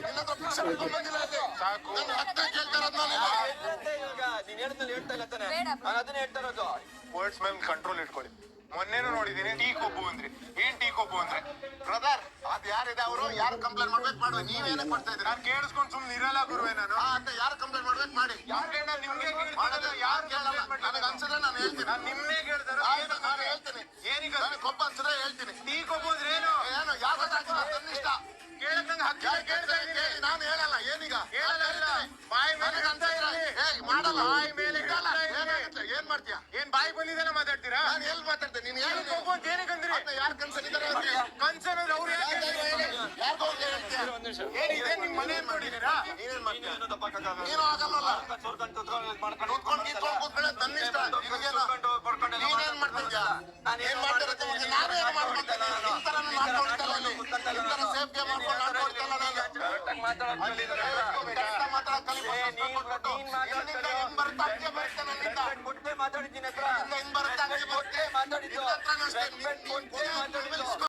ನಿನ್ನತ್ರ ಭಿಕ್ಷೆ ಬಿಡ್ಕೊಂಡ್ ಬಂದಿಲ್ಲ ಅಲ್ಲಿ. ಸಾಕು. ನನ್ನ ಹತ್ತ ಕೇಳ್ತಾರದ್ ನಾನು ಇವಾಗ ನೀನ್ ಹೇಳ್ದಲ್ಲಿ ಹೇಳ್ತಾ ಇಲ್ಲ ತಾನೆ, ನಾನು ಅದನ್ನೇ ಹೇಳ್ತಾ ಇರೋದು. ವರ್ಡ್ಸ್ ಮೇಲೆ ಕಂಟ್ರೋಲ್ ಇಟ್ಕೊಳ್ಳಿ. ಮೊನ್ನೆನೂ ನೋಡಿದೀನಿ ಟೀ ಕೊಬ್ಬು ಅಂದ್ರಿ. ಏನ್ ಟೀ ಕೊಬ್ಬು ಅಂದ್ರೆ? ಬ್ರದರ್ ಅದ್ ಯಾರಿದೆ ಅವರು ಯಾರು ಕಂಪ್ಲೇಂಟ್ ಮಾಡ್ಬೇಕು ಮಾಡುವ, ನೀವೇನೇ ಕೊಡ್ತಾ ಇದ್ದೀರಾ? ನಾನು ಕೇಳಿಸ್ಕೊಂಡು ಸುಮ್ನೆ ಇರಲ್ಲ ಗುರುವೆ ನಾನು. ಅಂತ ಯಾರು ಕಂಪ್ಲೇಂಟ್ ಮಾಡ್ಬೇಕು ಮಾಡಿ. ನಿಮ್ಗೆ ಯಾರು ಕೇಳಲ್ಲ, ನನಗೆ ಅನ್ಸಿದ್ರೆ ನಾನು ಹೇಳ್ತೀನಿ. ನಾನು ನಿಮ್ನೇ ಕೇಳ್ತಾರ ನಾನು ಹೇಳ್ತೀನಿ. ಏನೀಗ ನನಗೆ ಕೊಬ್ಬ ಅನ್ಸಿದ್ರೆ ಹೇಳ್ತೀನಿ. ಟೀ ಕೊಬ್ಬು ಅಂದ್ರೆ ಏನು? ಏನು ಯಾವ ಗೊತ್ತಾಗ್ತದೆ ನನ್ನ ಇಷ್ಟ. ಕೇಳಕ್ ನಂಗೆ ಹಕ್ಕಿ ಕೇಳ್ತಾ ಇದ್ದೀನಿ. ನಾನು ಹೇಳಲ್ಲ ಏನೀಗ ಹೇಳಲ್ಲ. ಬಾಯಿ ಮೇಲೆ ಅಂತ ಇರಲಿ. ಮಾಡಲ್ಲ. ಬಾಯಿ ಮೇಲೆ ಇಡಲ್ಲ. ಏನ್ ಮಾಡ್ತೀಯಾ? ಏನ್ ಬಾಯಿ ಬಂದಿದ್ದೆಲ್ಲ ಮಾತಾಡ್ತೀರಾ? ನಾನು ಎಲ್ಲಿ ಮಾತಾಡ್ತೇನೆ? ನೀನು ಟೀ ಕೊಬ್ಬು ಅಂತ ಏನಕ್ಕೆ ಅಂದ್ರಿ? ಯಾರು ಕನ್ಸಲ್ಲಿದ್ದಾರೆ ಕನ್ಸನ್ನೋದು ಅವ್ರು ಯಾಕೆ ಯಾರಿಗೂ ಹೇಳ್ತೀಯ? ಒಂದ್ ನಿಮಿಷ. ಏನಿದೆ ನಿಮ್ ಮನೆ ನೋಡಿದೀರಾ? ನೀನೇನ್ ಮಾಡ್ತೀಯ? ನೀನು ತಪ್ಪಾಗಕ್ಕಾಗಲ್ಲ. ನೀನು ಆಗಲ್ಲಲ್ಲ. ಕೂತ್ಕೊಂಡು ಕೂತ್ಕೊಳ್ಳೋದು ನನ್ನ ಇಷ್ಟ. ನೀನೇನ್ ಮಾಡ್ತಿದ್ಯಾ? ಏನ್ ಮಾಡ್ತಿರೋದು? ನಾನೇನು ಮಾಡ್ಕೊಳ್ತೇನೆ? ನಿನ್ ಥರನೂ ಮಾಡ್ಕೊಳ್ತಲ್ಲ ಅಲ್ಲಿ. ನಿನ್ ಥರ ಸೇಫ್ಗೆ ಮಾಡ್ಕೊಂಡು ಆಡ್ಕೊಳ್ತಲ್ಲ ನಾನು. ಮಾತಾಡೋದು ಕಲಿದ್ರೆ ಕರೆಕ್ಟಾಗಿ ಮಾತಾಡೋದು ಕಲಿಬೇಕು. ನಿನ್ನಿಂದ ಹೆಂಗ್ ಬರುತ್ತಾ ಹಂಗೆ ಬರುತ್ತೆ ನನ್ನಿಂದ. ಕೊಟ್ಟೆ ಮಾತಾಡಿದ್ದೀನಿ ಹತ್ರ ಹೆಂಗ್ ಬರುತ್ತಾ ಹಂಗೆ ಬರುತ್ತೆ. ಮಾತಾಡಿದ್ದು ನಿನ್ನ ಹತ್ರನೂ ಅಷ್ಟೇ. ನೀನ್